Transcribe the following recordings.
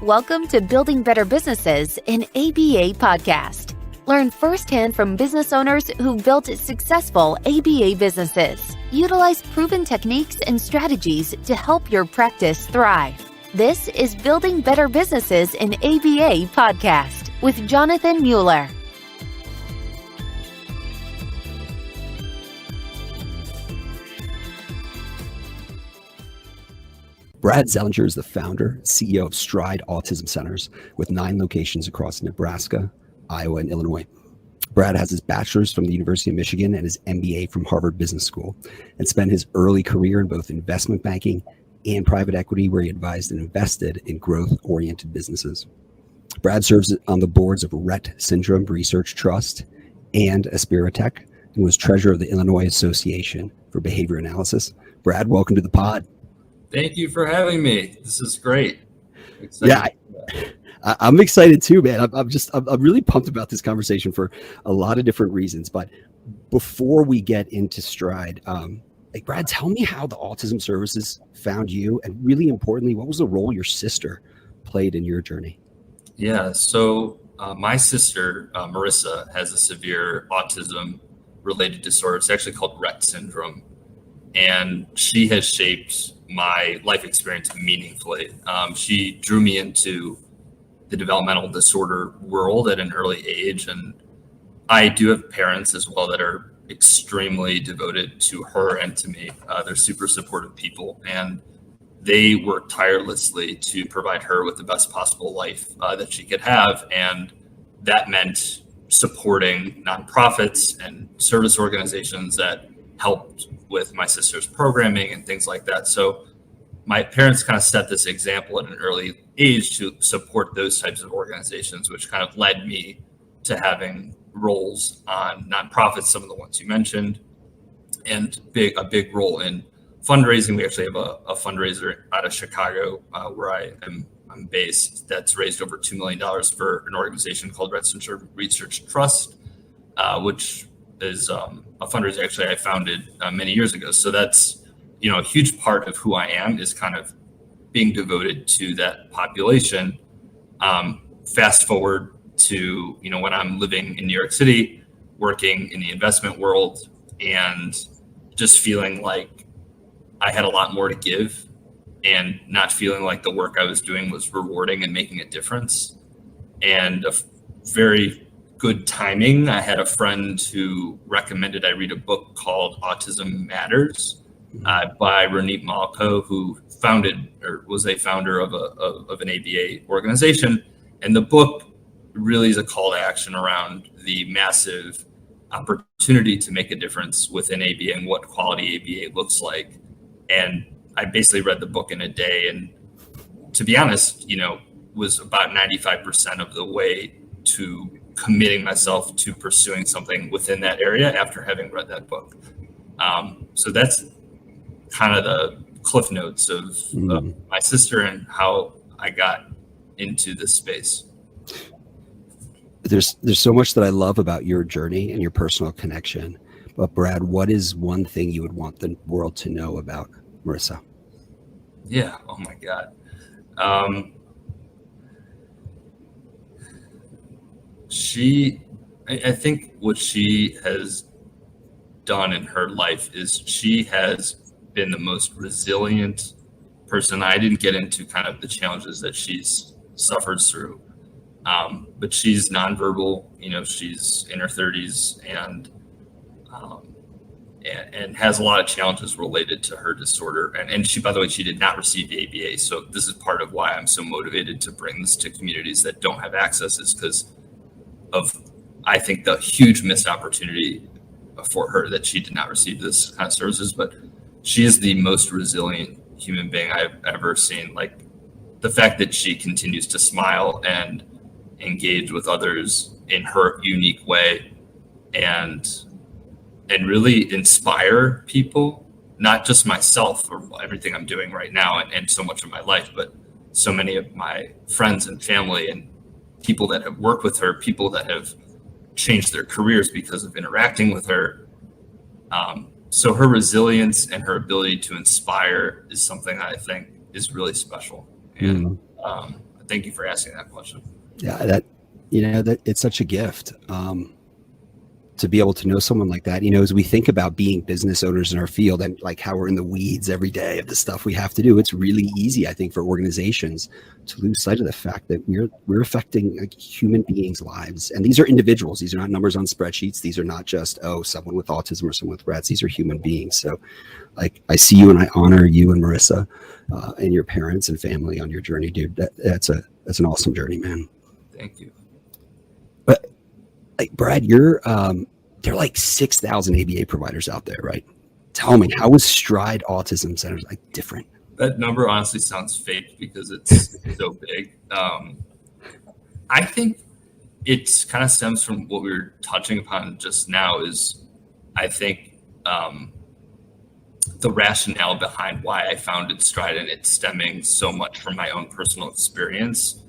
Welcome to Building Better Businesses, an ABA podcast. Learn firsthand from business owners who built successful ABA businesses. Utilize proven techniques and strategies to help your practice thrive. This is Building Better Businesses, an ABA podcast with Jonathan Mueller. Brad Zelinger is the founder, CEO of Stride Autism Centers with 9 locations across Nebraska, Iowa, and Illinois. Brad has his bachelor's from the University of Michigan and his MBA from Harvard Business School, and spent his early career in both investment banking and private equity, where he advised and invested in growth-oriented businesses. Brad serves on the boards of Rett Syndrome Research Trust and Aspiritech, and was treasurer of the Illinois Association for Behavior Analysis. Brad, welcome to the pod. Thank you for having me. This is great. Excited. Yeah, I'm excited too, man. I'm really pumped about this conversation for a lot of different reasons. But before we get into Stride, Brad, tell me how the Autism Services found you, and really importantly, what was the role your sister played in your journey? Yeah, so my sister, Marissa, has a severe autism-related disorder. It's actually called Rett syndrome, and she has shaped my life experience meaningfully. She drew me into the developmental disorder world at an early age, and I do have parents as well that are extremely devoted to her and to me. They're super supportive people, and they work tirelessly to provide her with the best possible life that she could have, and that meant supporting nonprofits and service organizations that helped with my sister's programming and things like that. So my parents kind of set this example at an early age to support those types of organizations, which kind of led me to having roles on nonprofits, some of the ones you mentioned, and a big role in fundraising. We actually have a fundraiser out of Chicago, where I'm based, that's raised over $2 million for an organization called Rett Syndrome Research Trust, which is a fundraiser actually I founded many years ago. So that's, a huge part of who I am, is kind of being devoted to that population. Fast forward to, when I'm living in New York City, working in the investment world, and just feeling like I had a lot more to give, and not feeling like the work I was doing was rewarding and making a difference. And very good timing, I had a friend who recommended I read a book called Autism Matters by Ronit Malko, who was a founder of an ABA organization. And the book really is a call to action around the massive opportunity to make a difference within ABA and what quality ABA looks like. And I basically read the book in a day, and to be honest, was about 95% of the way to committing myself to pursuing something within that area after having read that book. So that's kind of the cliff notes of my sister and how I got into this space. There's so much that I love about your journey and your personal connection. But Brad, what is one thing you would want the world to know about Marissa? Yeah. Oh my God. I think what she has done in her life is she has been the most resilient person. I didn't get into kind of the challenges that she's suffered through, but she's nonverbal. She's in her 30s and has a lot of challenges related to her disorder. And she, by the way, she did not receive the ABA. So this is part of why I'm so motivated to bring this to communities that don't have access, is because of, I think, the huge missed opportunity for her that she did not receive this kind of services. But she is the most resilient human being I've ever seen. Like, the fact that she continues to smile and engage with others in her unique way, and really inspire people, not just myself or everything I'm doing right now and so much of my life, but so many of my friends and family and people that have worked with her, people that have changed their careers because of interacting with her. So her resilience and her ability to inspire is something that I think is really special. And thank you for asking that question. Yeah, that it's such a gift. To be able to know someone like that, as we think about being business owners in our field and like how we're in the weeds every day of the stuff we have to do, it's really easy, I think, for organizations to lose sight of the fact that we're affecting like human beings' lives. And these are individuals. These are not numbers on spreadsheets. These are not just, someone with autism or someone with Rett. These are human beings. So like, I see you and I honor you and Marissa and your parents and family on your journey, dude. That's an awesome journey, man. Thank you. But like, Brad, there are like 6,000 ABA providers out there, right? Tell me, how is Stride Autism Centers like different? That number honestly sounds fake because it's so big. I think it kind of stems from what we were touching upon just now is, I think, the rationale behind why I founded Stride, and it's stemming so much from my own personal experience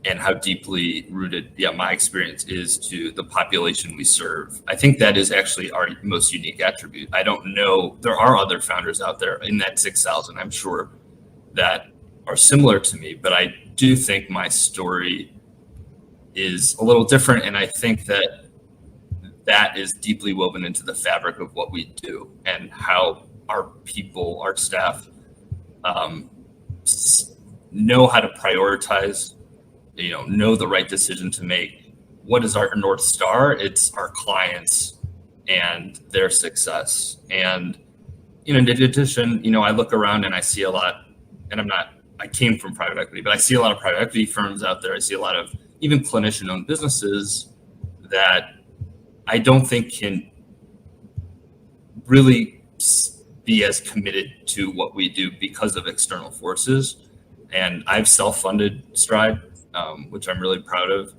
and how deeply rooted, my experience is to the population we serve. I think that is actually our most unique attribute. I don't know, there are other founders out there in that 6,000, I'm sure, that are similar to me, but I do think my story is a little different. And I think that is deeply woven into the fabric of what we do and how our people, our staff, know how to prioritize, know the right decision to make. What is our North Star? It's our clients and their success. And, in addition, I look around and I see a lot, and I came from private equity, but I see a lot of private equity firms out there. I see a lot of even clinician-owned businesses that I don't think can really be as committed to what we do because of external forces. And I've self-funded Stride, which I'm really proud of.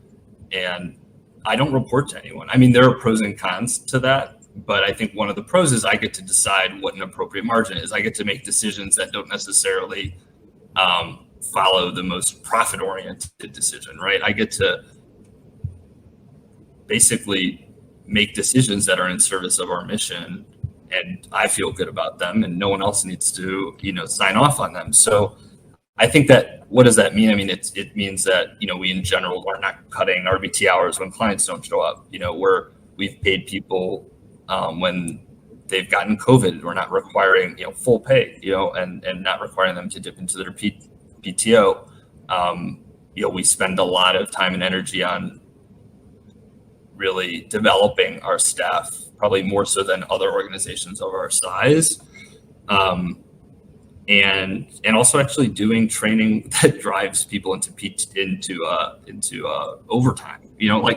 And I don't report to anyone. I mean, there are pros and cons to that, but I think one of the pros is I get to decide what an appropriate margin is. I get to make decisions that don't necessarily follow the most profit-oriented decision, right? I get to basically make decisions that are in service of our mission, and I feel good about them, and no one else needs to, sign off on them. So I think that, what does that mean? I mean, it means that, we in general are not cutting RBT hours when clients don't show up. We've paid people when they've gotten COVID. We're not requiring, full pay, and not requiring them to dip into their PTO. We spend a lot of time and energy on really developing our staff, probably more so than other organizations of our size. And also actually doing training that drives people into overtime.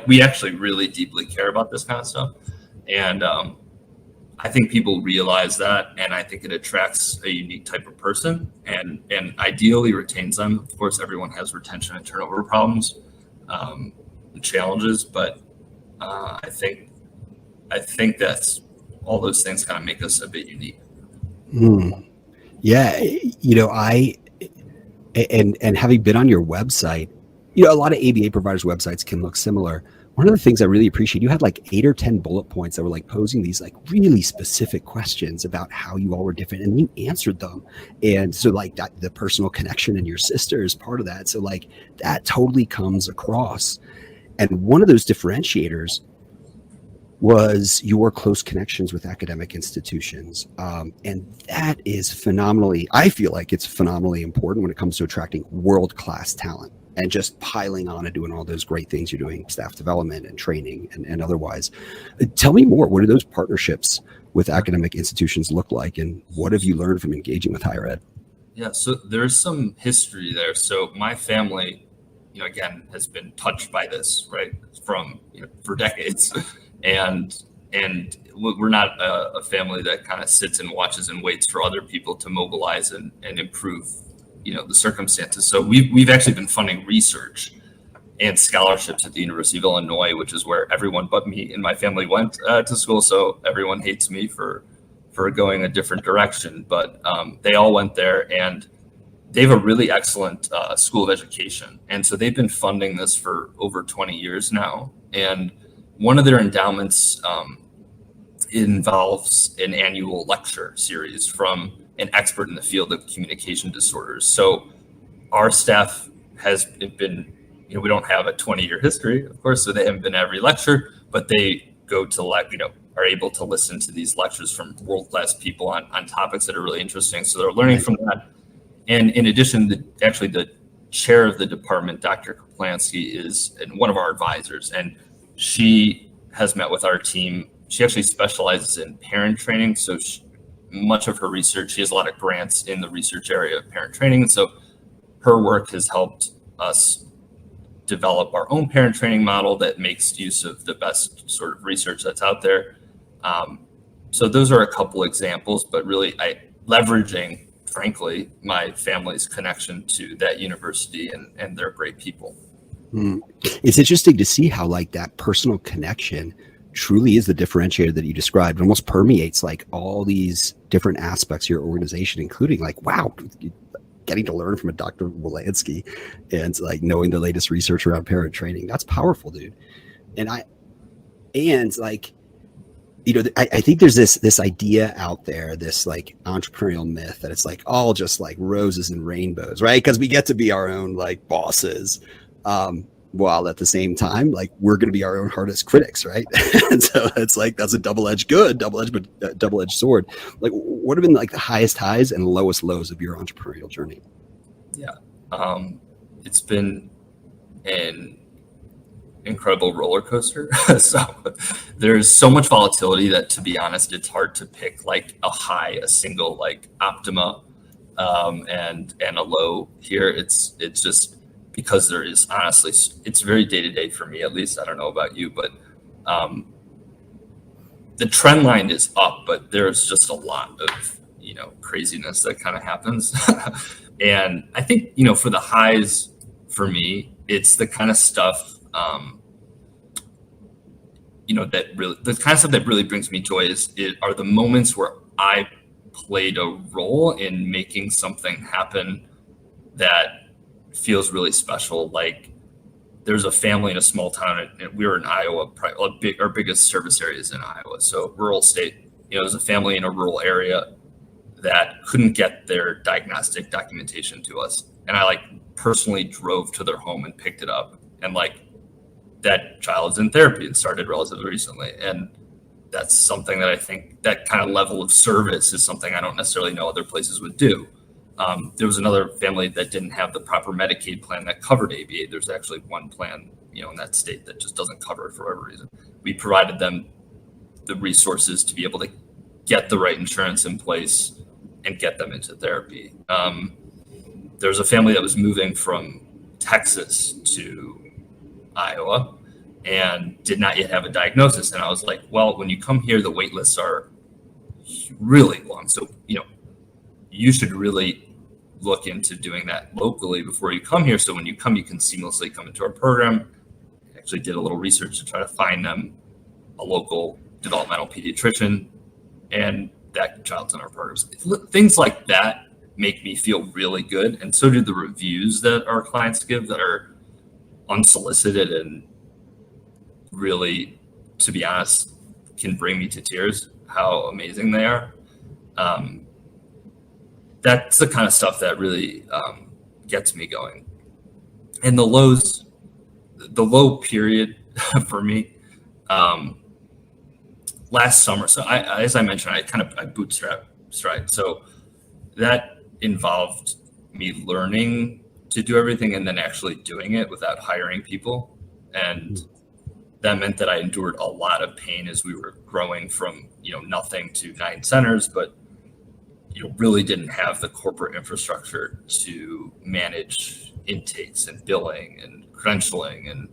We actually really deeply care about this kind of stuff. And I think people realize that, and I think it attracts a unique type of person and ideally retains them. Of course, everyone has retention and turnover problems and challenges, but I think that's all those things kind of make us a bit unique. Yeah, and having been on your website, a lot of ABA providers' websites can look similar. One of the things I really appreciate, you had like 8 or 10 bullet points that were like posing these like really specific questions about how you all were different, and you answered them. And so like that, the personal connection and your sister is part of that. So like that totally comes across. And one of those differentiators was your close connections with academic institutions. And that is I feel like it's phenomenally important when it comes to attracting world-class talent and just piling on and doing all those great things you're doing, staff development and training and otherwise. Tell me more. What do those partnerships with academic institutions look like? And what have you learned from engaging with higher ed? Yeah, so there's some history there. So my family, again, has been touched by this, right, from, for decades. And we're not a family that kind of sits and watches and waits for other people to mobilize and improve, the circumstances. So we've actually been funding research and scholarships at the University of Illinois, which is where everyone but me and my family went to school. So everyone hates me for going a different direction, but they all went there, and they have a really excellent school of education. And so they've been funding this for over 20 years now. And one of their endowments involves an annual lecture series from an expert in the field of communication disorders. So our staff has been, we don't have a 20-year history, of course, so they haven't been every lecture, but they go to are able to listen to these lectures from world-class people on topics that are really interesting. So they're learning from that. And in addition, the chair of the department, Dr. Kaplansky, is one of our advisors, and she has met with our team. She actually specializes in parent training. So much of her research, she has a lot of grants in the research area of parent training. And so her work has helped us develop our own parent training model that makes use of the best sort of research that's out there. So those are a couple examples, but really leveraging, frankly, my family's connection to that university and they're great people. It's interesting to see how like that personal connection truly is the differentiator that you described. It almost permeates like all these different aspects of your organization, including like, wow, getting to learn from a Dr. Wolanski and like knowing the latest research around parent training. That's powerful, dude. And I think there's this idea out there, this like entrepreneurial myth that it's like all just like roses and rainbows, right? Because we get to be our own like bosses, while at the same time, like we're going to be our own hardest critics, right? And so it's like that's a double-edged sword. Like, what have been like the highest highs and lowest lows of your entrepreneurial journey? Yeah, it's been an incredible roller coaster. So there's so much volatility that, to be honest, it's hard to pick like a single like optima, and a low here. It's just because there is, honestly, it's very day to day for me, at least. I don't know about you, but the trend line is up, but there's just a lot of craziness that kind of happens. And I think for the highs, for me, it's the kind of stuff that really brings me joy are the moments where I played a role in making something happen that feels really special. Like there's a family in a small town, and we were in Iowa. Our biggest service area is in Iowa, so rural state. There's a family in a rural area that couldn't get their diagnostic documentation to us, and I personally drove to their home and picked it up, and that child is in therapy and started relatively recently. And that's something that I think that kind of level of service is something I don't necessarily know other places would do. There was another family that didn't have the proper Medicaid plan that covered ABA. There's actually one plan, in that state that just doesn't cover it for whatever reason. We provided them the resources to be able to get the right insurance in place and get them into therapy. There's a family that was moving from Texas to Iowa and did not yet have a diagnosis. And I was like, well, when you come here, the wait lists are really long. So, you should really look into doing that locally before you come here. So when you come, you can seamlessly come into our program. Actually did a little research to try to find them a local developmental pediatrician, and that child's in our programs. Things like that make me feel really good. And so do the reviews that our clients give that are unsolicited and really, to be honest, can bring me to tears, how amazing they are. That's the kind of stuff that really gets me going. And the low period for me, last summer. So as I mentioned, I bootstrapped Stride. So that involved me learning to do everything and then actually doing it without hiring people. And that meant that I endured a lot of pain as we were growing from, nothing to 9 centers, but really didn't have the corporate infrastructure to manage intakes and billing and credentialing and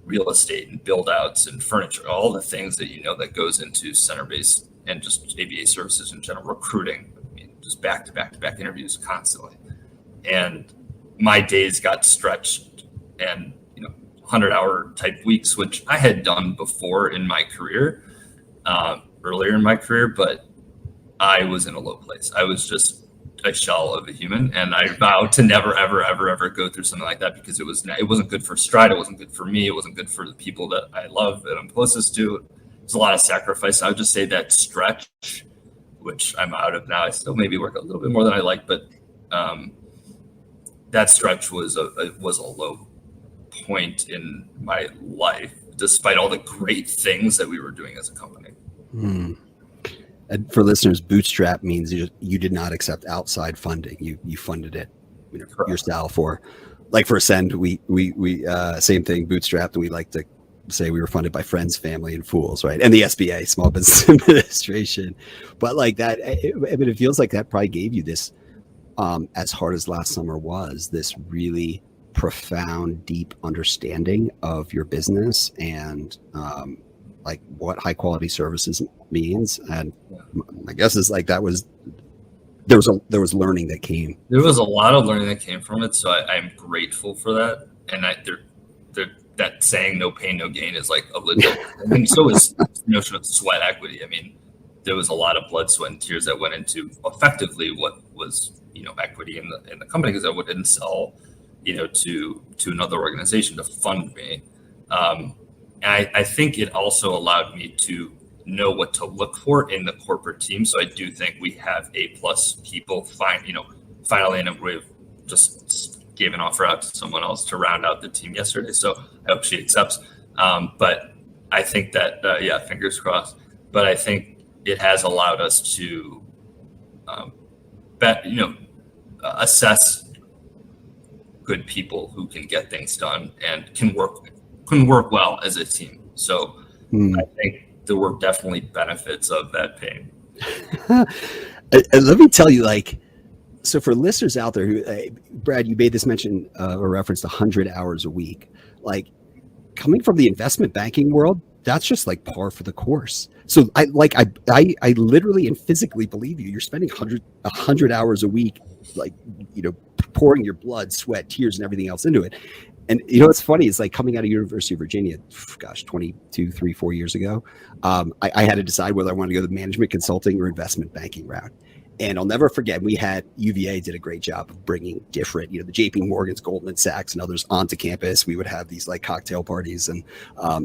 real estate and build outs and furniture, all the things that that goes into center-based and just ABA services in general, recruiting, just back to back interviews constantly. And my days got stretched and 100-hour type weeks, which I had done before in my career, earlier in my career, but I was in a low place. I was just a shell of a human, and I vowed to never, ever, ever, ever go through something like that, because it wasn't good for Stride. It wasn't good for me. It wasn't good for the people that I love, that I'm closest to. There's a lot of sacrifice. I would just say that stretch, which I'm out of now, I still maybe work a little bit more than I like, but that stretch was a low point in my life, despite all the great things that we were doing as a company. And for listeners, bootstrap means you did not accept outside funding. You funded it yourself, or like for Ascend, we same thing, bootstrapped, and we like to say we were funded by friends, family, and fools, right? And the SBA, Small Business Administration. But like that, it feels like that probably gave you this, as hard as last summer was, this really profound, deep understanding of your business and like what high quality services means. And I guess it's like there was learning that came. There was a lot of learning that came from it, so I'm grateful for that. And that saying "no pain, no gain" is like a legit. I mean, so is the notion of sweat equity. I mean, there was a lot of blood, sweat, and tears that went into effectively what was equity in the company, because I wouldn't sell to another organization to fund me. And I think it also allowed me to know what to look for in the corporate team. So I do think we have A+ people. Finally, and we've just gave an offer out to someone else to round out the team yesterday. So I hope she accepts. But I think that, fingers crossed. But I think it has allowed us to, assess good people who can get things done and can work well as a team. So I think there were definitely benefits of that pain. And let me tell you, so for listeners out there who, Brad, you made this mention or reference to 100 hours a week. Like, coming from the investment banking world, that's just like par for the course. So I literally and physically believe you. You're spending 100 hours a week, pouring your blood, sweat, tears, and everything else into it. And what's funny is, like, coming out of University of Virginia, 4 years ago, I had to decide whether I wanted to go the management consulting or investment banking route. And I'll never forget, UVA did a great job of bringing different, the JP Morgans, Goldman Sachs, and others onto campus. We would have these cocktail parties, and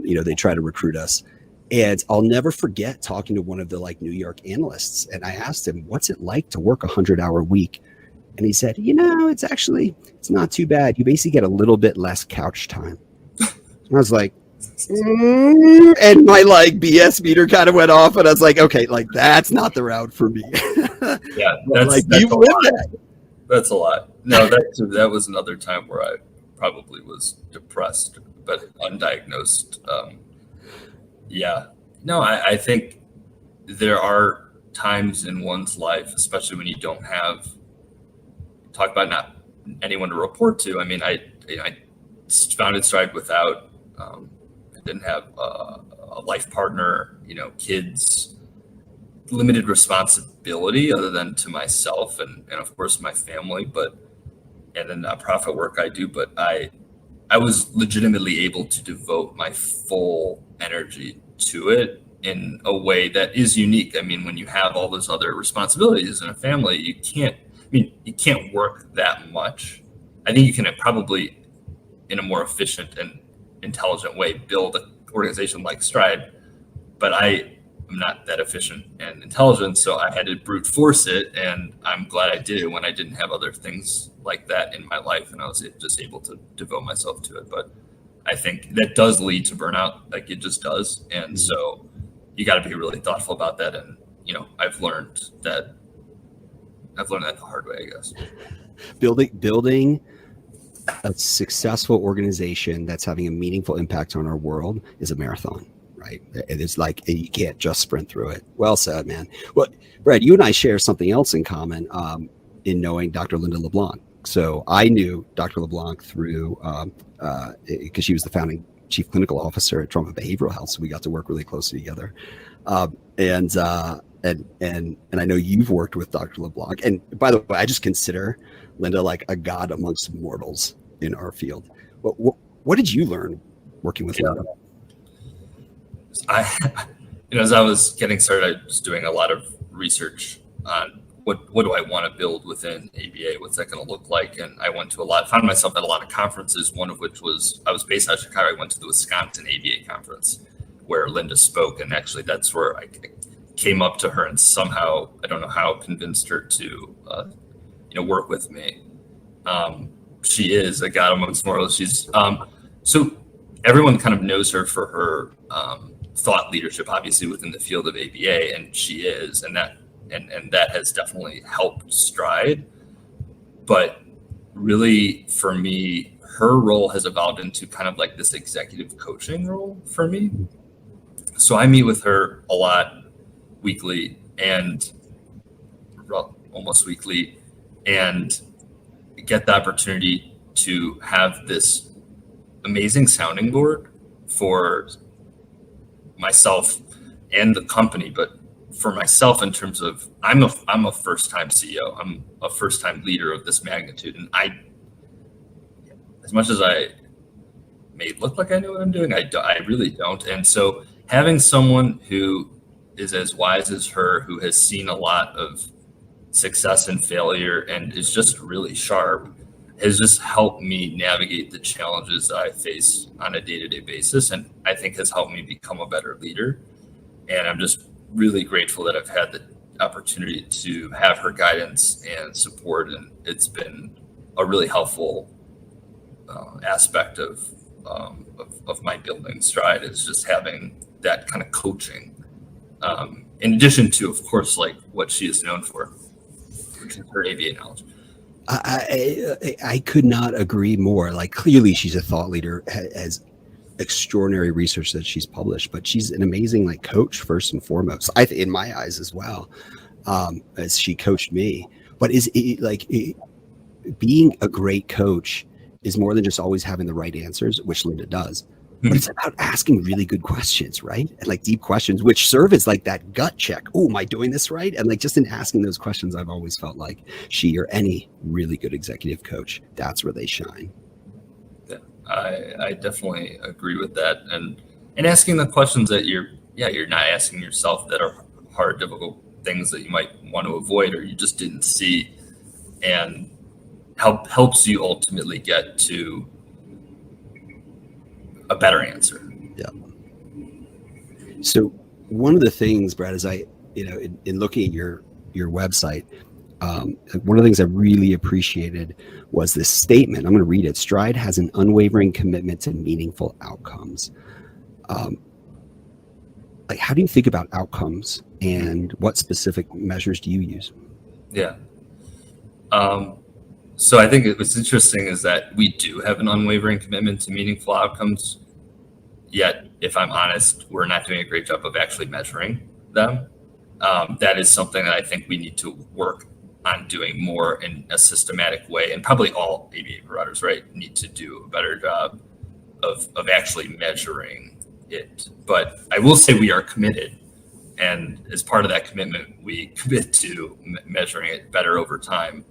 they try to recruit us. And I'll never forget talking to one of the New York analysts, and I asked him, "What's it like to work 100-hour week?" And he said, it's not too bad. You basically get a little bit less couch time. And I was like, and my BS meter kind of went off, and I was like, okay, that's not the route for me. Yeah, that's a lot. That's a lot. No, that was another time where I probably was depressed, but undiagnosed. I think there are times in one's life, especially when you don't have, talk about not anyone to report to. I mean, I founded Stride without, I didn't have a life partner, kids, limited responsibility other than to myself and of course my family, and the nonprofit work I do. But I was legitimately able to devote my full energy to it in a way that is unique. I mean, when you have all those other responsibilities in a family, you can't work that much. I think you can probably, in a more efficient and intelligent way, build an organization like Stride, but I am not that efficient and intelligent, so I had to brute force it, and I'm glad I did it when I didn't have other things like that in my life, and I was just able to devote myself to it. But I think that does lead to burnout, it just does, and so you got to be really thoughtful about that. And I've learned that the hard way, I guess. Building a successful organization that's having a meaningful impact on our world is a marathon, right? It is you can't just sprint through it. Well said, man. Well, Brad, you and I share something else in common in knowing Dr. Linda Leblanc. So I knew Dr. Leblanc through because she was the founding chief clinical officer at Trauma Behavioral Health, so we got to work really closely together. And I know you've worked with Dr. LeBlanc. And by the way, I just consider Linda like a god amongst mortals in our field. What did you learn working with Linda? As I was getting started, I was doing a lot of research on what do I want to build within ABA? What's that going to look like? And I found myself at a lot of conferences, one of which was, I was based out of Chicago. I went to the Wisconsin ABA conference where Linda spoke. And actually that's where I came up to her and somehow, I don't know how, convinced her to, work with me. she is a god amongst mortals. She's so everyone kind of knows her for her thought leadership, obviously within the field of ABA, and she is, and that has definitely helped Stride. But really, for me, her role has evolved into kind of like this executive coaching role for me. So I meet with her a lot, weekly and almost weekly, and get the opportunity to have this amazing sounding board for myself and the company, but for myself in terms of I'm a first-time CEO, I'm a first-time leader of this magnitude, and as much as I may look like I know what I'm doing, I really don't. And so having someone who is as wise as her, who has seen a lot of success and failure and is just really sharp, has just helped me navigate the challenges that I face on a day-to-day basis, and I think has helped me become a better leader. And I'm just really grateful that I've had the opportunity to have her guidance and support, and it's been a really helpful aspect of my building Stride, is just having that kind of coaching, in addition to, of course, like what she is known for, which is her ABA knowledge. I could not agree more. Like, clearly she's a thought leader, has extraordinary research that she's published, but she's an amazing like coach first and foremost, in my eyes as well, as she coached me. But being a great coach is more than just always having the right answers, which Linda does. But it's about asking really good questions, right? And like deep questions, which serve as like that gut check. Oh, am I doing this right? And like just in asking those questions, I've always felt like she or any really good executive coach, that's where they shine. Yeah, I definitely agree with that. And asking the questions that you're not asking yourself, that are hard, difficult things that you might want to avoid or you just didn't see, and helps you ultimately get to a better answer. Yeah. So one of the things, Brad, is in looking at your website, one of the things I really appreciated was this statement. I'm going to read it. Stride has an unwavering commitment to meaningful outcomes. Like, how do you think about outcomes, and what specific measures do you use? Yeah. So I think what's interesting is that we do have an unwavering commitment to meaningful outcomes. Yet, if I'm honest, we're not doing a great job of actually measuring them. That is something that I think we need to work on doing more in a systematic way. And probably all ABA providers, right, need to do a better job of actually measuring it. But I will say we are committed. And as part of that commitment, we commit to measuring it better over time.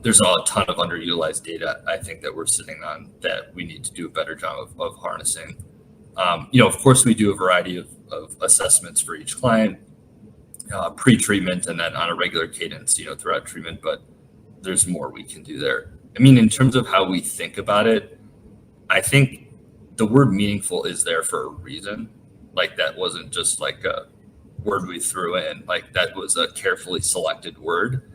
There's a ton of underutilized data, I think, that we're sitting on that we need to do a better job of harnessing. Of course, we do a variety of assessments for each client, pre-treatment, and then on a regular cadence, throughout treatment, but there's more we can do there. I mean, in terms of how we think about it, I think the word meaningful is there for a reason. Like, that wasn't just like a word we threw in, like that was a carefully selected word.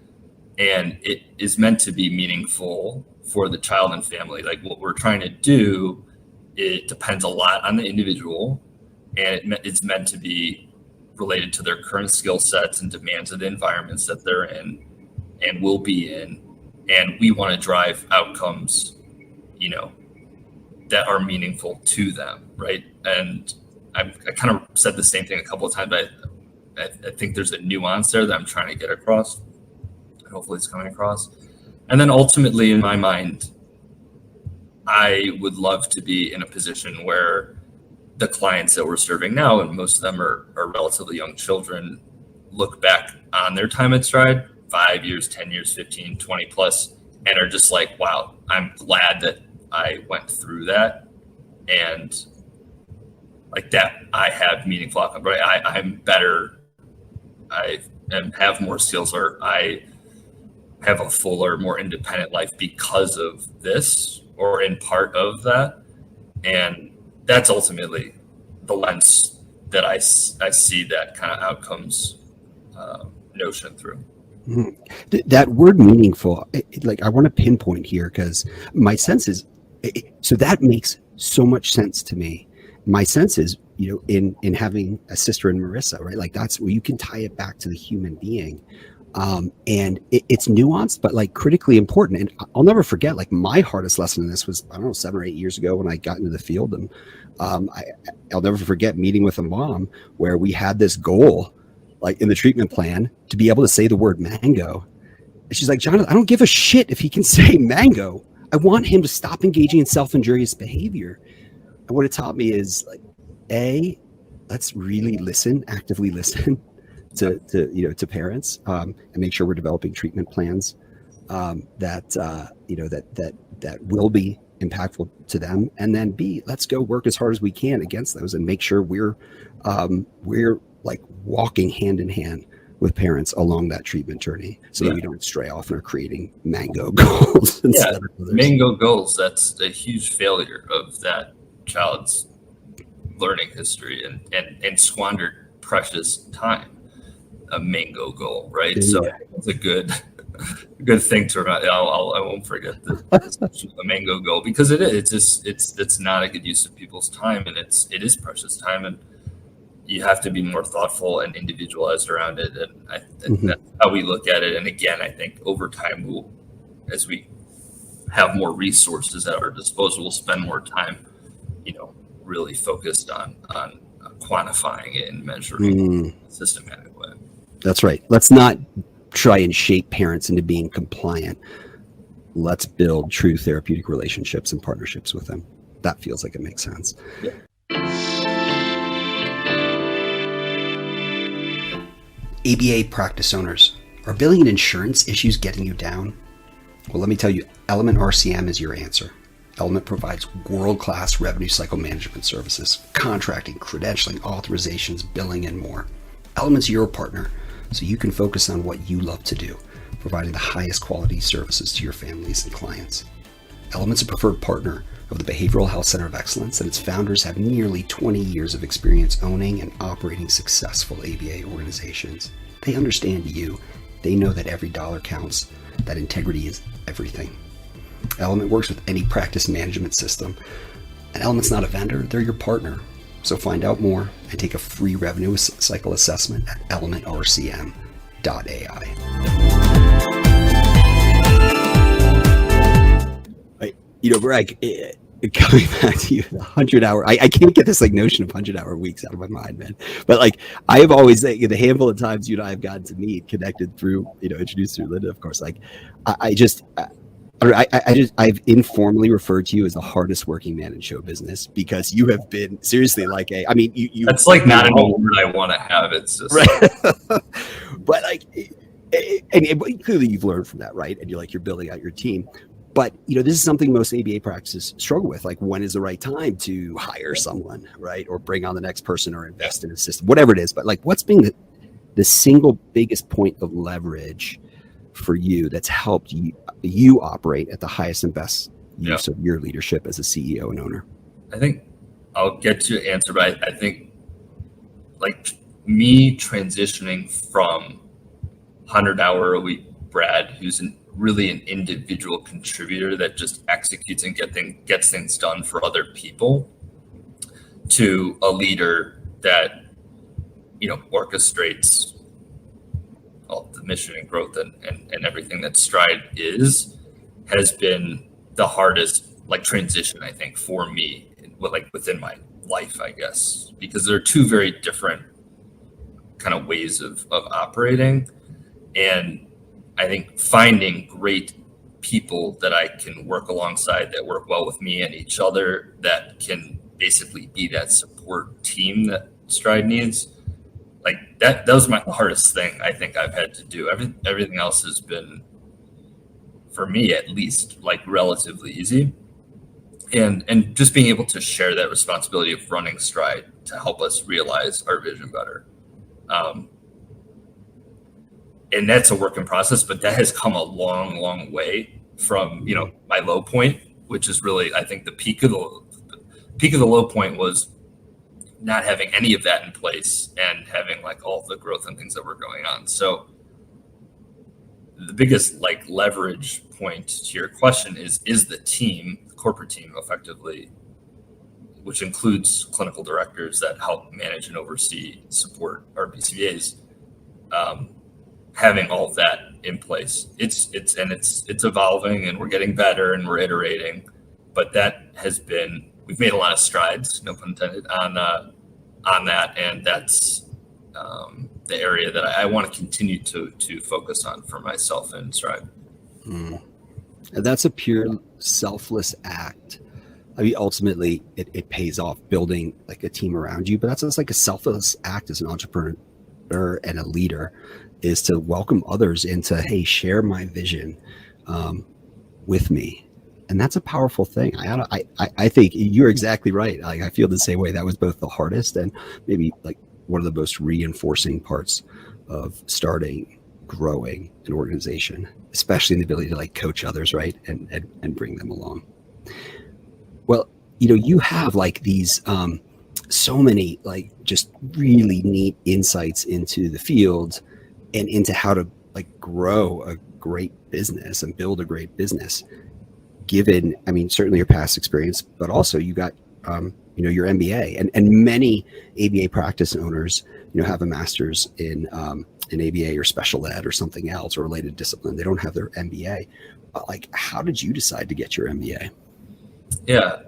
And it is meant to be meaningful for the child and family. Like, what we're trying to do, it depends a lot on the individual, and it's meant to be related to their current skill sets and demands of the environments that they're in and will be in. And we want to drive outcomes, that are meaningful to them, right? And I kind of said the same thing a couple of times, but I think there's a nuance there that I'm trying to get across. Hopefully it's coming across. And then ultimately, in my mind, I would love to be in a position where the clients that we're serving now, and most of them are relatively young children, look back on their time at Stride, 5 years, 10 years, 15, 20 plus, and are just like, wow, I'm glad that I went through that. And like that, I have meaningful outcome, right? I'm better. I have more skills, or I have a fuller, more independent life because of this, or in part of that. And that's ultimately the lens that I see that kind of outcomes notion through. Mhm. That word meaningful, like I want to pinpoint here because my sense is, so that makes so much sense to me. My sense is, in having a sister in Marissa, right? Like that's where you can tie it back to the human being. And it's nuanced, but like critically important. And I'll never forget, like my hardest lesson in this was, I don't know, 7 or 8 years ago when I got into the field. And I'll never forget meeting with a mom where we had this goal, like in the treatment plan, to be able to say the word mango. And she's like, Jonathan, I don't give a shit if he can say mango. I want him to stop engaging in self-injurious behavior. And what it taught me is like, let's really listen, actively listen to parents, and make sure we're developing treatment plans that will be impactful to them. And then B, let's go work as hard as we can against those and make sure we're like walking hand in hand with parents along that treatment journey so that we don't stray off and are creating mango goals instead of others. Mango goals, that's a huge failure of that child's learning history and squandered precious time. A mango goal, right? Yeah. So it's a good thing to remember. I won't forget the mango goal, because it is. It's not a good use of people's time, and it is precious time, and you have to be more thoughtful and individualized around it. And that's how we look at it. And again, I think over time, as we have more resources at our disposal, we'll spend more time, really focused on quantifying it and measuring it in a systematic way. That's right. Let's not try and shape parents into being compliant. Let's build true therapeutic relationships and partnerships with them. That feels like it makes sense. Yeah. ABA practice owners, are billing and insurance issues getting you down? Well, let me tell you, Element RCM is your answer. Element provides world-class revenue cycle management services, contracting, credentialing, authorizations, billing, and more. Element's your partner, so you can focus on what you love to do, providing the highest quality services to your families and clients. Element's a preferred partner of the Behavioral Health Center of Excellence, and its founders have nearly 20 years of experience owning and operating successful ABA organizations. They understand you. They know that every dollar counts, that integrity is everything. Element works with any practice management system, and Element's not a vendor, they're your partner. So find out more and take a free revenue cycle assessment at elementrcm.ai. Greg, coming back to you, 100-hour, I can't get this notion of 100-hour weeks out of my mind, man. But I have always, the handful of times you and I have gotten to meet, connected through, introduced through Linda, of course, I've informally referred to you as the hardest working man in show business, because you have been seriously you that's not an award I want to have. It's just right. But and clearly you've learned from that, right? And you're building out your team. But this is something most ABA practices struggle with. When is the right time to hire someone, right? Or bring on the next person, or invest in a system, whatever it is. But what's been the single biggest point of leverage for you that's helped you operate at the highest and best use of your leadership as a CEO and owner? I think I'll get to your answer, but I think me transitioning from 100-hour a week Brad, who's really an individual contributor that just executes and gets things done for other people, to a leader that orchestrates all the mission and growth and everything that Stride has been the hardest transition, I think, for me, within my life, I guess, because there are two very different kind of ways of operating. And I think finding great people that I can work alongside, that work well with me and each other, that can basically be that support team that Stride needs, that was the hardest thing I think I've had to do. Everything else has been, for me at least, relatively easy. And just being able to share that responsibility of running Stride to help us realize our vision better. And that's a work in process, but that has come a long, long way from, my low point, which is really, I think the peak of the low point was not having any of that in place and having all the growth and things that were going on. So the biggest like leverage point to your question is the team, the corporate team, effectively, which includes clinical directors that help manage and oversee, support our BCBAs, having all of that in place. It's evolving, and we're getting better, and we're iterating. But that has been, we've made a lot of strides, no pun intended, on that, and that's the area that I want to continue to focus on for myself and Stride. And that's a pure selfless act. I mean, ultimately, it pays off building like a team around you, but that's just like a selfless act as an entrepreneur and a leader, is to welcome others into, hey, share my vision with me. And that's a powerful thing. I think you're exactly right. Like, I feel the same way. That was both the hardest and maybe like one of the most reinforcing parts of starting, growing an organization, especially in the ability to like coach others, right? And bring them along. Well, you have like these, so many like just really neat insights into the field and into how to like grow a great business and build a great business, given, I mean, certainly your past experience, but also you got, your MBA, and many ABA practice owners, have a master's in ABA or special ed or something else or related discipline. They don't have their MBA. But like, how did you decide to get your MBA? Yeah.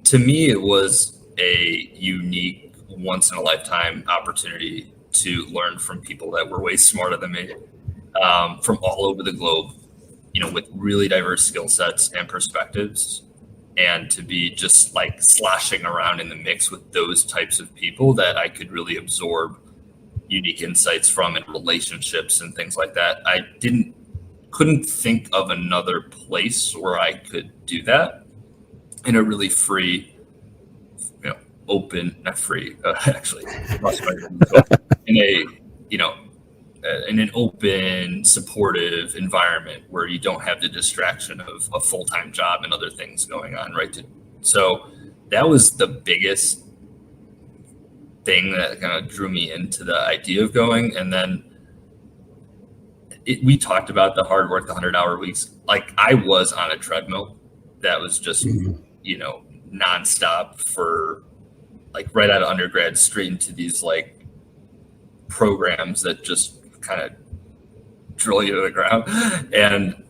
To me, it was a unique, once in a lifetime opportunity to learn from people that were way smarter than me, from all over the globe, with really diverse skill sets and perspectives, and to be just like sloshing around in the mix with those types of people that I could really absorb unique insights from, and relationships and things like that. I couldn't think of another place where I could do that in a really free, open, not free, actually, in an open, supportive environment where you don't have the distraction of a full-time job and other things going on, right? So that was the biggest thing that kind of drew me into the idea of going. And then we talked about the hard work, the 100-hour weeks. Like, I was on a treadmill that was just, nonstop for like right out of undergrad straight into these like programs that just kind of drill you to the ground. And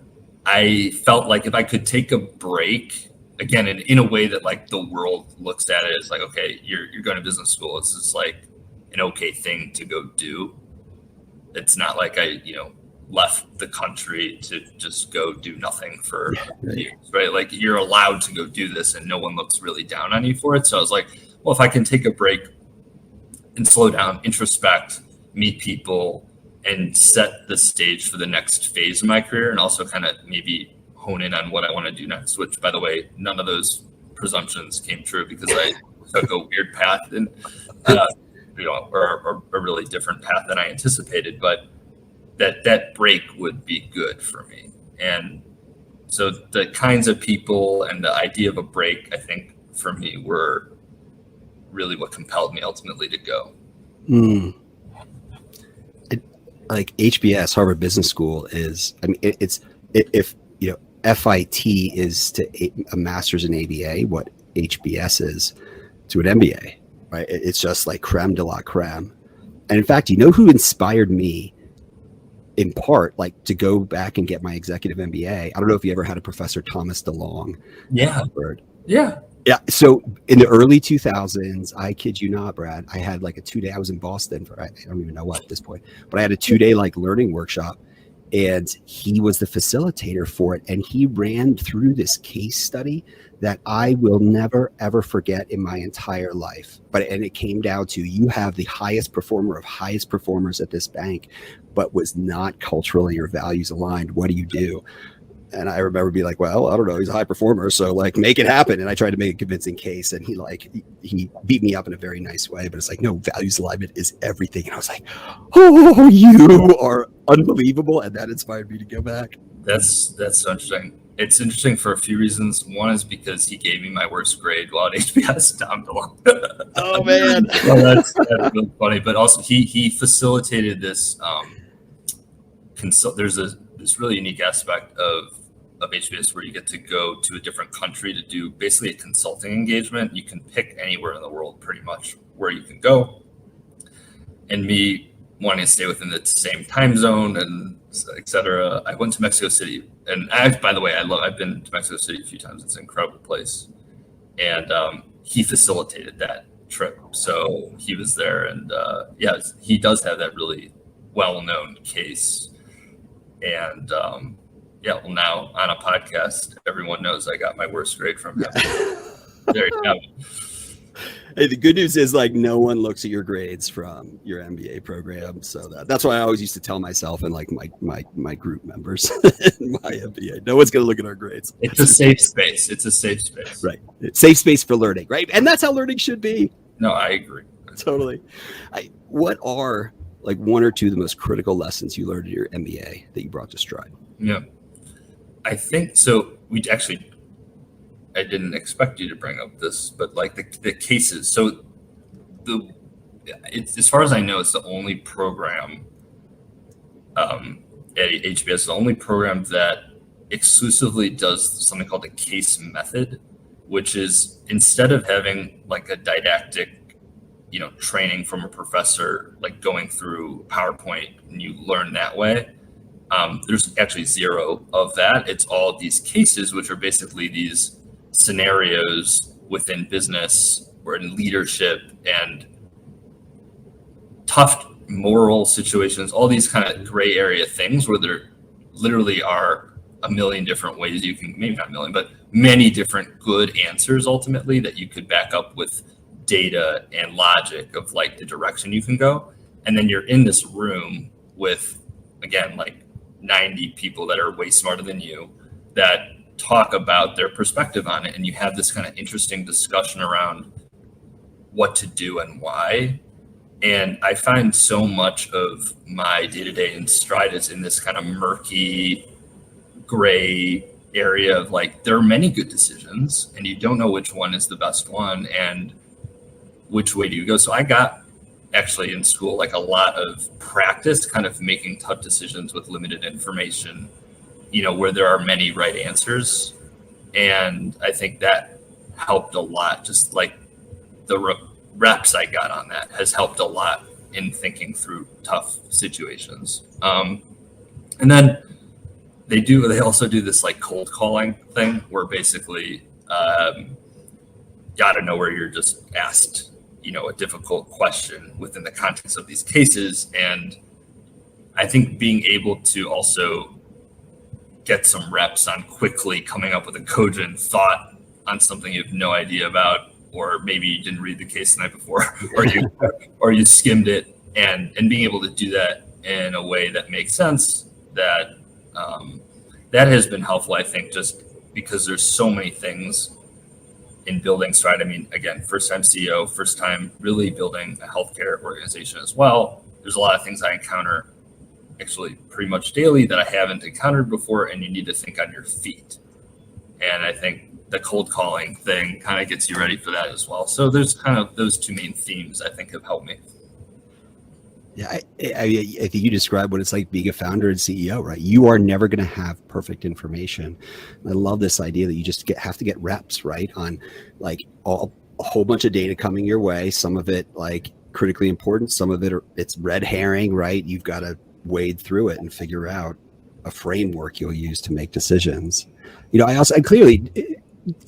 I felt like if I could take a break, again, in a way that like the world looks at it as like, okay, you're going to business school. It's just like an okay thing to go do. It's not like I, left the country to just go do nothing for years, right? Like, you're allowed to go do this and no one looks really down on you for it. So I was like, well, if I can take a break and slow down, introspect, meet people, and set the stage for the next phase of my career, and also kind of maybe hone in on what I want to do next, which, by the way, none of those presumptions came true because I took a weird path and, or a really different path than I anticipated, but that break would be good for me. And so the kinds of people and the idea of a break, I think, for me, were really what compelled me ultimately to go. Like HBS, Harvard Business School, is, I mean, it's, if FIT is to a master's in ABA what HBS is to an MBA, right? It's just like creme de la creme. And in fact, who inspired me in part, like, to go back and get my executive MBA? I don't know if you ever had a Professor Thomas DeLong. Yeah. Harvard. Yeah. Yeah. So in the early 2000s, I kid you not, Brad, I had like a 2-day, I was in Boston for, I don't even know what at this point, but I had a 2-day like learning workshop, and he was the facilitator for it. And he ran through this case study that I will never, ever forget in my entire life. And it came down to, you have the highest performer of highest performers at this bank, but was not culturally or values aligned. What do you do? And I remember being like, well, I don't know, he's a high performer, so like, make it happen. And I tried to make a convincing case, and he beat me up in a very nice way, but it's like, no, values alignment is everything. And I was like, oh, you are unbelievable. And that inspired me to go back. That's so interesting. It's interesting for a few reasons. One is because he gave me my worst grade while at HBS, Tom DeLong. Oh man. Well, that's really funny. But also he facilitated this there's this really unique aspect of HBS where you get to go to a different country to do basically a consulting engagement. You can pick anywhere in the world pretty much where you can go. And me wanting to stay within the same time zone and et cetera, I went to Mexico City. And by the way, I've been to Mexico City a few times. It's an incredible place. And he facilitated that trip. So he was there. And he does have that really well-known case. And well, now on a podcast, everyone knows I got my worst grade from him. There you have it. Hey, the good news is like no one looks at your grades from your MBA program, so that's why I always used to tell myself and like my group members in my MBA, no one's going to look at our grades. It's a safe space. It's a safe space, right? It's safe space for learning, right? And that's how learning should be. No, I agree. Totally. What are like one or two of the most critical lessons you learned in your MBA that you brought to Stride? Yeah, I think so. I didn't expect you to bring up this, but like the cases. So it's, as far as I know, it's the only program at HBS, the only program that exclusively does something called the case method, which is instead of having like a didactic, training from a professor, like going through PowerPoint and you learn that way. There's actually zero of that. It's all these cases, which are basically these scenarios within business or in leadership and tough moral situations, all these kind of gray area things where there literally are a million different ways you can, maybe not a million, but many different good answers ultimately that you could back up with data and logic of like the direction you can go. And then you're in this room with, again, like 90 people that are way smarter than you that talk about their perspective on it, and you have this kind of interesting discussion around what to do and why. And I find so much of my day-to-day in Stride is in this kind of murky gray area of like, there are many good decisions and you don't know which one is the best one and which way do you go. So I got actually in school like a lot of practice kind of making tough decisions with limited information, where there are many right answers. And I think that helped a lot. Just like the reps I got on that has helped a lot in thinking through tough situations. And then they also do this like cold calling thing where basically out of nowhere you're just asked, a difficult question within the context of these cases. And I think being able to also get some reps on quickly coming up with a cogent thought on something you have no idea about, or maybe you didn't read the case the night before, or you skimmed it, and being able to do that in a way that makes sense, that has been helpful, I think, just because there's so many things in building Stride. I mean, again, first time CEO, first time really building a healthcare organization as well. There's a lot of things I encounter actually pretty much daily that I haven't encountered before, and you need to think on your feet. And I think the cold calling thing kind of gets you ready for that as well. So there's kind of those two main themes I think have helped me. Yeah, I think you described what it's like being a founder and CEO, right? You are never going to have perfect information. I love this idea that you just have to get reps, right? On like a whole bunch of data coming your way. Some of it like critically important. Some of it it's red herring, right? You've got to wade through it and figure out a framework you'll use to make decisions. I clearly,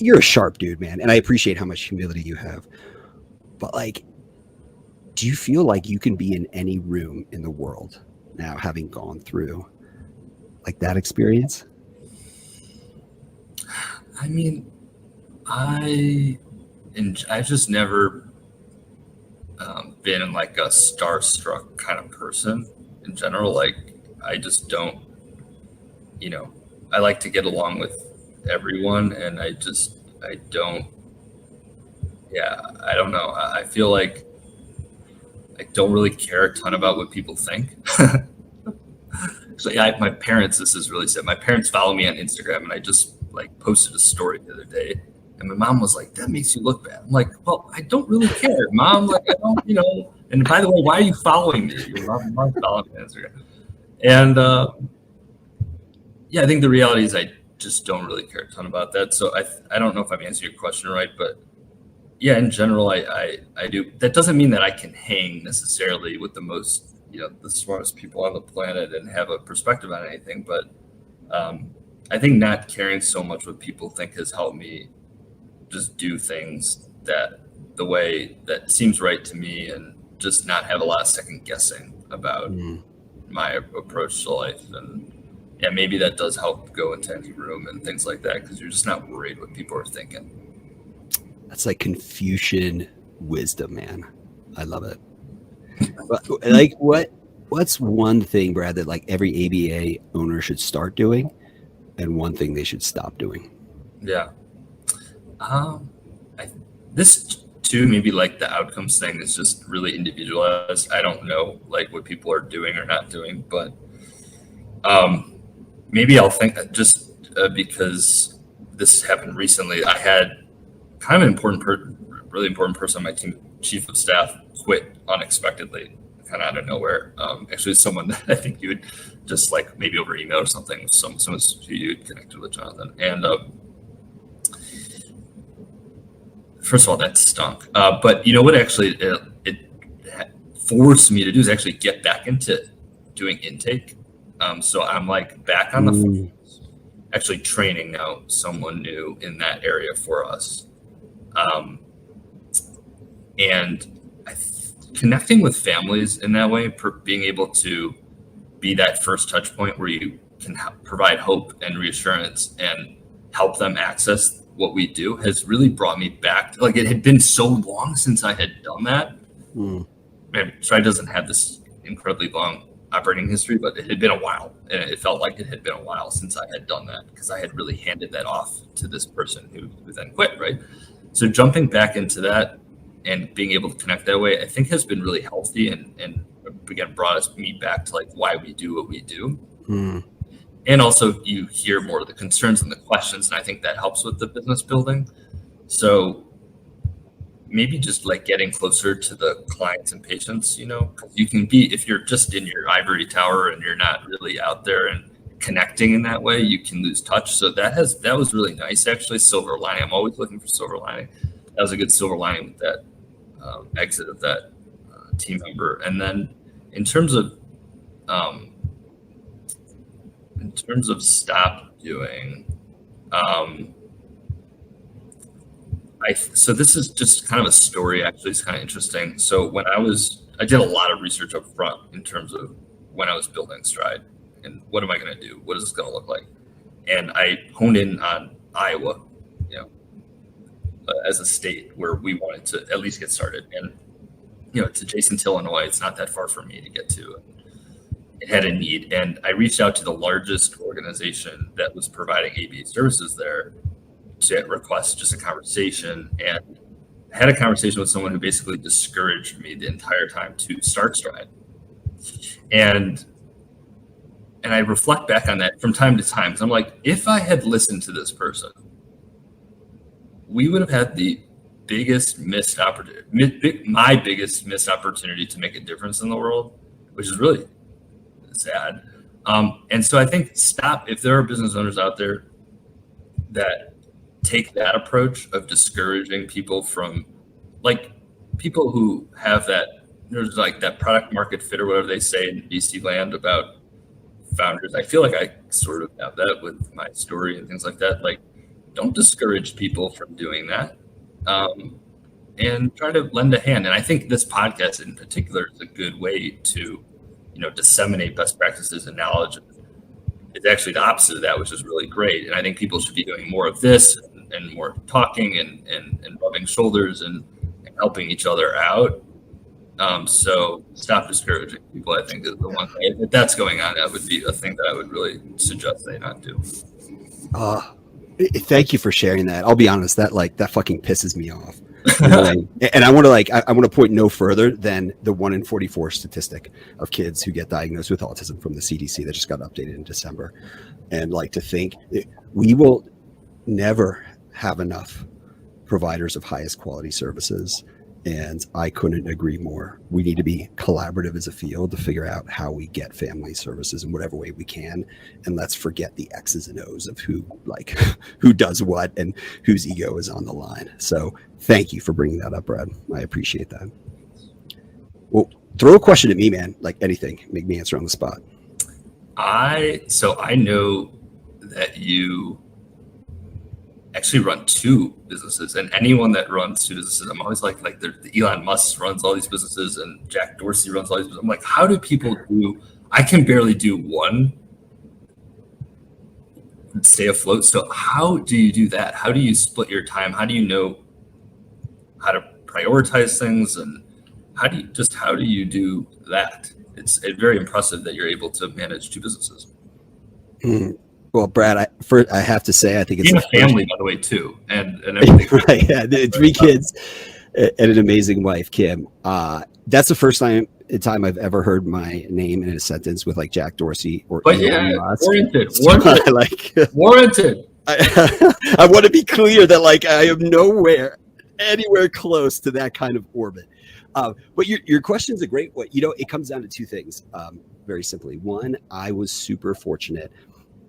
you're a sharp dude, man. And I appreciate how much humility you have, but like, do you feel like you can be in any room in the world now, having gone through like that experience? I mean, I've just never been like a starstruck kind of person in general. Like, I just don't, I like to get along with everyone, and I don't know. I feel like I don't really care a ton about what people think. So yeah, my parents, this is really sad. My parents follow me on Instagram, and I just like posted a story the other day, and my mom was like, "That makes you look bad." I'm like, "Well, I don't really care, Mom. Like, I don't, And by the way, why are you following me? Your mom's following me on Instagram." And yeah, I think the reality is I just don't really care a ton about that. So I don't know if I'm answering your question right, but yeah, in general, I do. That doesn't mean that I can hang necessarily with the most, the smartest people on the planet and have a perspective on anything. But I think not caring so much what people think has helped me just do things that the way that seems right to me and just not have a lot of second guessing about my approach to life. And yeah, maybe that does help go into any room and things like that, because you're just not worried what people are thinking. That's like Confucian wisdom, man. I love it. But like, what's one thing, Brad, that like every ABA owner should start doing, and one thing they should stop doing? Yeah. This too, maybe like the outcomes thing is just really individualized. I don't know like what people are doing or not doing, but maybe I'll think just because this happened recently. I had kind of an really important person on my team, chief of staff, quit unexpectedly, kind of out of nowhere. Actually, someone that I think you would just like maybe over email or something, someone who you connected with, Jonathan. And first of all, that stunk. But you know what? Actually, it forced me to do is actually get back into doing intake. So I'm like back on the phone, actually training now someone new in that area for us. And connecting with families in that way, being able to be that first touch point where you can provide hope and reassurance and help them access what we do has really brought me back. Like, it had been so long since I had done that. Maybe Stride doesn't have this incredibly long operating history, but it had been a while, and it felt like it had been a while since I had done that, because I had really handed that off to this person who then quit, right? So jumping back into that and being able to connect that way, I think has been really healthy and again brought me back to like why we do what we do. And also you hear more of the concerns and the questions, and I think that helps with the business building. So maybe just like getting closer to the clients and patients, you can be, if you're just in your ivory tower and you're not really out there and connecting in that way, you can lose touch. So that was really nice, actually. Silver lining. I'm always looking for silver lining. That was a good silver lining with that exit of that team member. And then in terms of stop doing, so this is just kind of a story, actually. It's kind of interesting. So when I did a lot of research up front in terms of when I was building Stride and what am I going to do? What is this going to look like? And I honed in on Iowa, as a state where we wanted to at least get started. And, it's adjacent to Illinois. It's not that far for me to get to. It had a need. And I reached out to the largest organization that was providing ABA services there to request just a conversation, and had a conversation with someone who basically discouraged me the entire time to start Stride. And I reflect back on that from time to time, because I'm like, if I had listened to this person, we would have had the biggest missed opportunity, my biggest missed opportunity to make a difference in the world, which is really sad. And so I think if there are business owners out there that take that approach of discouraging people from, like, people who have that, there's like that product market fit or whatever they say in VC land about founders. I feel like I sort of have that with my story and things like that. Like, don't discourage people from doing that, and try to lend a hand. And I think this podcast in particular is a good way to, disseminate best practices and knowledge. It's actually the opposite of that, which is really great. And I think people should be doing more of this and more talking and rubbing shoulders and helping each other out. So stop discouraging people, I think, is the one thing. If that's going on, that would be a thing that I would really suggest they not do. Thank you for sharing that. I'll be honest, that fucking pisses me off. And I want to point no further than the 1 in 44 statistic of kids who get diagnosed with autism from the CDC that just got updated in December. And to think we will never have enough providers of highest quality services And I couldn't agree more. We need to be collaborative as a field to figure out how we get family services in whatever way we can. And let's forget the X's and O's of who who does what and whose ego is on the line. So thank you for bringing that up, Brad. I appreciate that. Well, throw a question at me, man. Like anything, make me answer on the spot. I know that you actually run two businesses, and anyone that runs two businesses, I'm always like the Elon Musk runs all these businesses and Jack Dorsey runs all these businesses. I'm like, how do people I can barely do one, stay afloat. So how do you do that? How do you split your time? How do you know how to prioritize things, and how do you do that? It's very impressive that you're able to manage two businesses. Well, Brad, I have to say, I think it's a family, by the way, too, and everything. Right, yeah, 3 kids and an amazing wife, Kim. That's the first time I've ever heard my name in a sentence with like Jack Dorsey or Elon Musk. Warranted. I want to be clear that like I am anywhere close to that kind of orbit. But your question is a great one. It comes down to two things, very simply. One, I was super fortunate.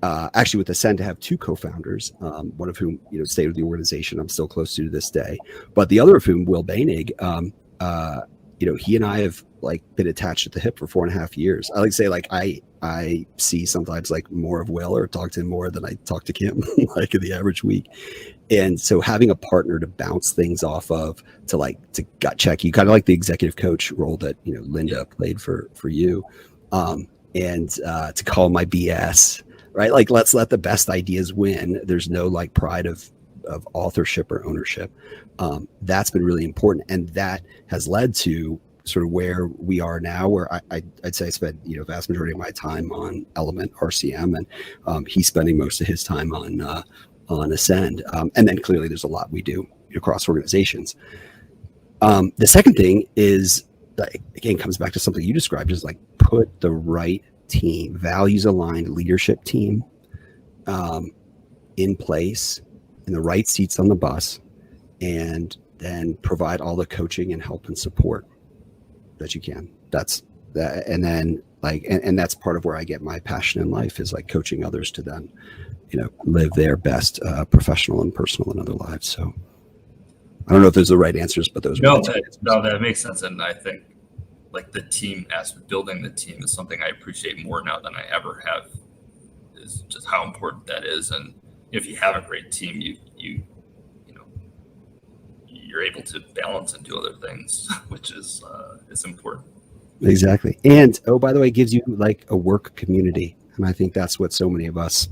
Actually, with Ascend, to have 2 co-founders, one of whom stayed with the organization. I'm still close to this day, but the other of whom, Will Bainig, he and I have like been attached at the hip for 4.5 years. I like to say like I see sometimes like more of Will or talk to him more than I talk to Kim, like in the average week. And so having a partner to bounce things off of, to gut check you, kind of like the executive coach role that Linda played for you, and to call my BS. Right? Like, let's let the best ideas win. There's no like pride of authorship or ownership. That's been really important. And that has led to sort of where we are now, where I'd say I spent, vast majority of my time on Element RCM, and he's spending most of his time on Ascend. And then clearly there's a lot we do across organizations. The second thing is, again, comes back to something you described, is like put the right team, values aligned leadership team in place, in the right seats on the bus, and then provide all the coaching and help and support that you can. That's that. And then and that's part of where I get my passion in life, is like coaching others to then live their best professional and personal and other lives. So I don't know if those are the right answers, but those are that makes sense. And I think like the team aspect, building the team, is something I appreciate more now than I ever have, is just how important that is. And if you have a great team, you're able to balance and do other things, which is important. Exactly. And by the way, it gives you like a work community. And I think that's what so many of us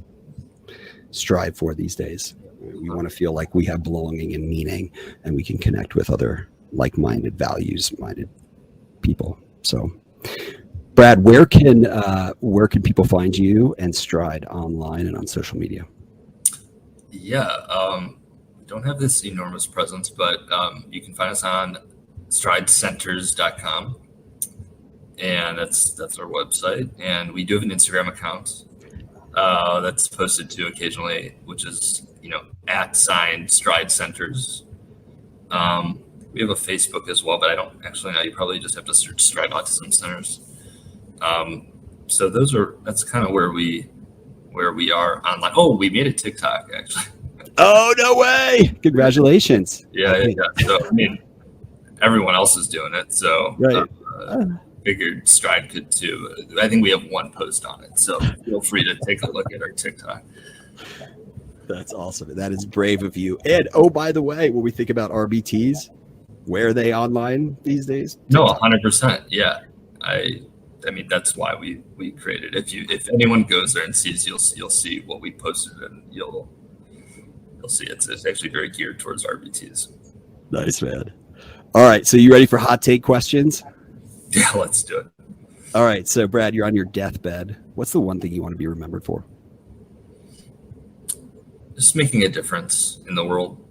strive for these days. We want to feel like we have belonging and meaning, and we can connect with other like-minded, values-minded people. So, Brad, where can people find you and Stride online and on social media? Yeah, we don't have this enormous presence, but you can find us on stridecenters.com, and that's our website. And we do have an Instagram account that's posted to occasionally, which is @Stride Centers. We have a Facebook as well, but I don't actually know. You probably just have to search Stride Autism Centers. So that's kind of where we are online. Oh, we made a TikTok actually. Oh, no way! Congratulations. Yeah. So I mean, everyone else is doing it, so right. Figured Stride could too. I think we have 1 post on it, so feel free to take a look at our TikTok. That's awesome. That is brave of you. And by the way, when we think about RBTs, where are they online these days? No, 100%. Yeah. I mean, that's why we created it. If anyone goes there and sees, you'll see what we posted, and you'll see it's actually very geared towards RBTs. Nice, man. All right. So you ready for hot take questions? Yeah, let's do it. All right. So Brad, you're on your deathbed. What's the one thing you want to be remembered for? Just making a difference in the world.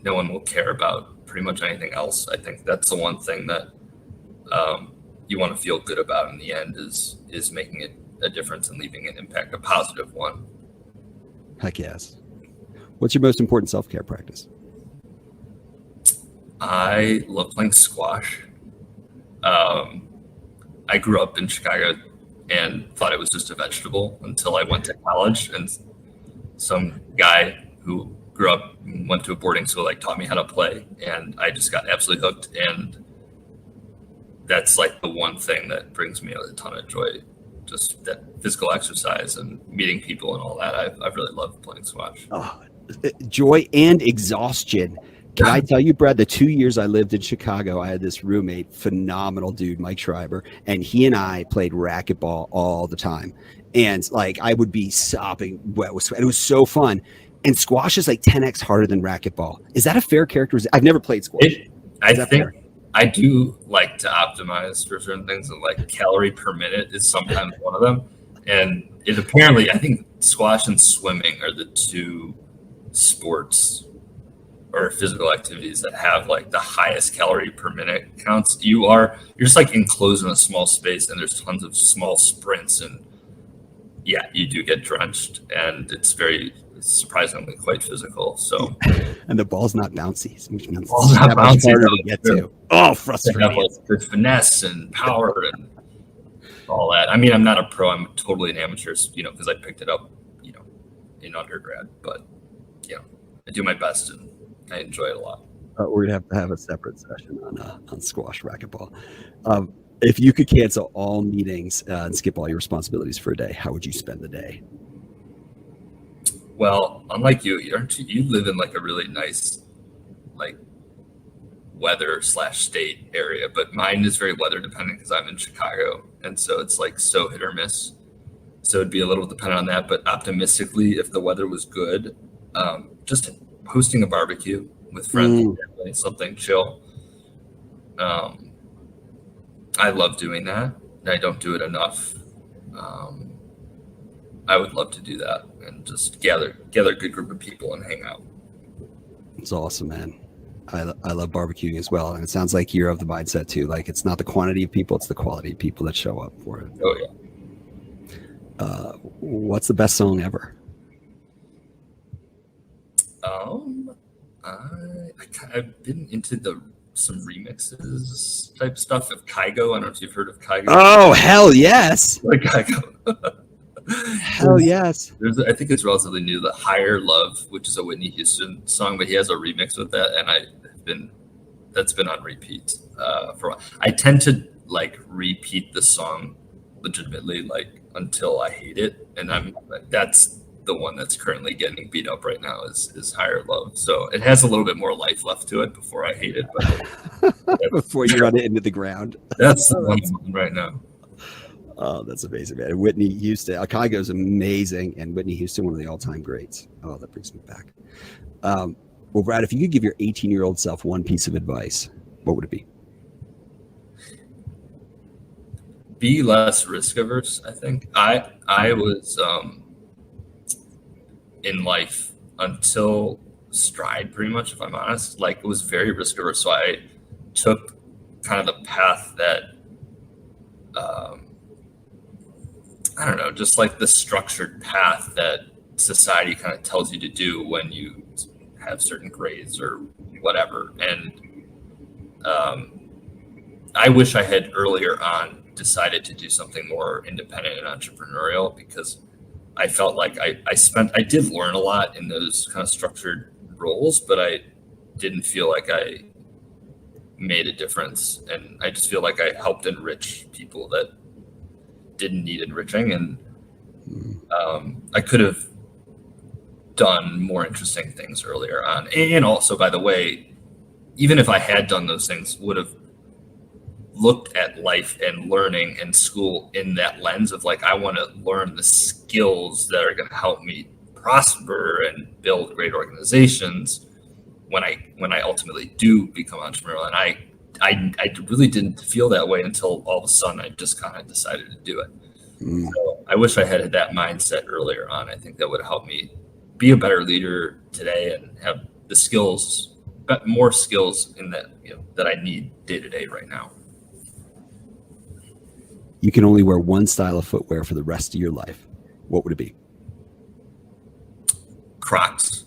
No one will care about pretty much anything else. I think that's the one thing that you want to feel good about in the end, is making a difference and leaving an impact, a positive one. Heck yes. What's your most important self-care practice? I love playing squash. I grew up in Chicago and thought it was just a vegetable until I went to college, and some guy who grew up and went to a boarding school like taught me how to play, and I just got absolutely hooked. And that's like the one thing that brings me a ton of joy, just that physical exercise and meeting people and all that. I've really loved playing squash. Oh, joy and exhaustion. Can I tell you, Brad, the 2 years I lived in Chicago, I had this roommate, phenomenal dude, Mike Schreiber, and he and I played racquetball all the time. And like, I would be sopping wet with sweat. It was so fun. And squash is like 10x harder than racquetball. Is that a fair characterization? I've never played squash. I think fair? I do like to optimize for certain things, and like calorie per minute is sometimes one of them. And it apparently, I think squash and swimming are the two sports or physical activities that have like the highest calorie per minute counts. You're just like enclosed in a small space, and there's tons of small sprints, and yeah, you do get drenched, and it's surprisingly quite physical. So, and the ball's not bouncy, which means it's not bouncy, harder to get to. Oh, frustrating! Have, like, good finesse and power and all that. I mean, I'm not a pro. I'm totally an amateur, because I picked it up, in undergrad. But I do my best, and I enjoy it a lot. We're gonna have to have a separate session on squash racquetball. If you could cancel all meetings and skip all your responsibilities for a day, how would you spend the day? Well, unlike you live in like a really nice, like weather/state area, but mine is very weather dependent because I'm in Chicago, and so it's like so hit or miss. So it'd be a little dependent on that, but optimistically, if the weather was good, just hosting a barbecue with friends, something chill. I love doing that. I don't do it enough. I would love to do that and just gather a good group of people and hang out. It's awesome, man. I love barbecuing as well, and it sounds like you're of the mindset too. Like, it's not the quantity of people; it's the quality of people that show up for it. Oh yeah. What's the best song ever? I've been into some remixes type stuff of Kygo. I don't know if you've heard of Kygo. Oh, hell yes! Like Kygo. Hell yes! I think it's relatively new. The Higher Love, which is a Whitney Houston song, but he has a remix with that, and that's been on repeat for a while. I tend to like repeat the song legitimately, like until I hate it, and that's the one that's currently getting beat up right now is Higher Love. So it has a little bit more life left to it before I hate it, but before you run it into the ground. That's the one right now. Oh, that's amazing, man. Whitney Houston, Kygo is amazing, and Whitney Houston, one of the all-time greats. Oh, that brings me back. Well, Brad, if you could give your 18-year-old self one piece of advice, what would it be? Be less risk averse. I think I was in life until Stride, pretty much, if I'm honest, like it was very risk averse. So I took kind of the path that I don't know, just like the structured path that society kind of tells you to do when you have certain grades or whatever. And I wish I had earlier on decided to do something more independent and entrepreneurial, because I felt like I did learn a lot in those kind of structured roles, but I didn't feel like I made a difference. And I just feel like I helped enrich people that didn't need enriching. And I could have done more interesting things earlier on. And also, by the way, even if I had done those things, would have looked at life and learning and school in that lens of like, I want to learn the skills that are going to help me prosper and build great organizations when I ultimately do become entrepreneurial. And I really didn't feel that way until all of a sudden I just kind of decided to do it. So I wish I had that mindset earlier on. I think that would help me be a better leader today and have the skills, more skills in that, that I need day to day right now. You can only wear one style of footwear for the rest of your life. What would it be? Crocs.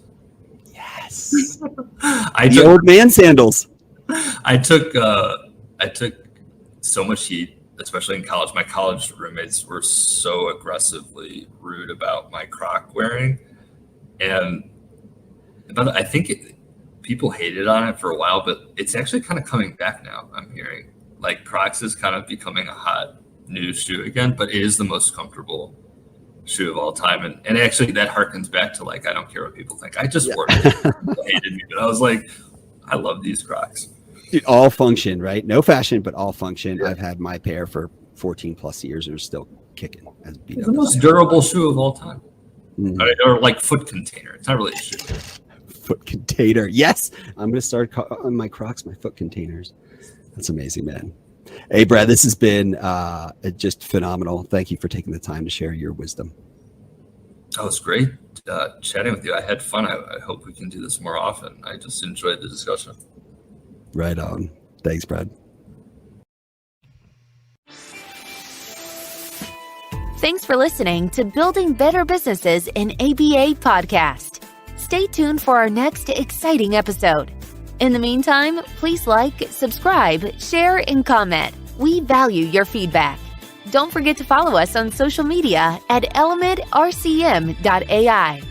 Yes. The old man sandals. I took so much heat, especially in college. My college roommates were so aggressively rude about my Croc wearing, and but I think people hated on it for a while, but it's actually kind of coming back now. I'm hearing like Crocs is kind of becoming a hot new shoe again, but it is the most comfortable shoe of all time, and actually that harkens back to like I don't care what people think. I just wore it. People hated me, but I was like, I love these Crocs. Dude, all function, right? No fashion, but all function. Yeah. I've had my pair for 14 plus years. They're still kicking. It's the most durable shoe of all time. Or like foot container. It's not really a shoe. Foot container. Yes. I'm going to start on my Crocs, my foot containers. That's amazing, man. Hey, Brad, this has been just phenomenal. Thank you for taking the time to share your wisdom. Oh, it's great chatting with you. I had fun. I hope we can do this more often. I just enjoyed the discussion. Right on. Thanks, Brad. Thanks for listening to Building Better Businesses in ABA podcast. Stay tuned for our next exciting episode. In the meantime, please like, subscribe, share, and comment. We value your feedback. Don't forget to follow us on social media at elementrcm.ai.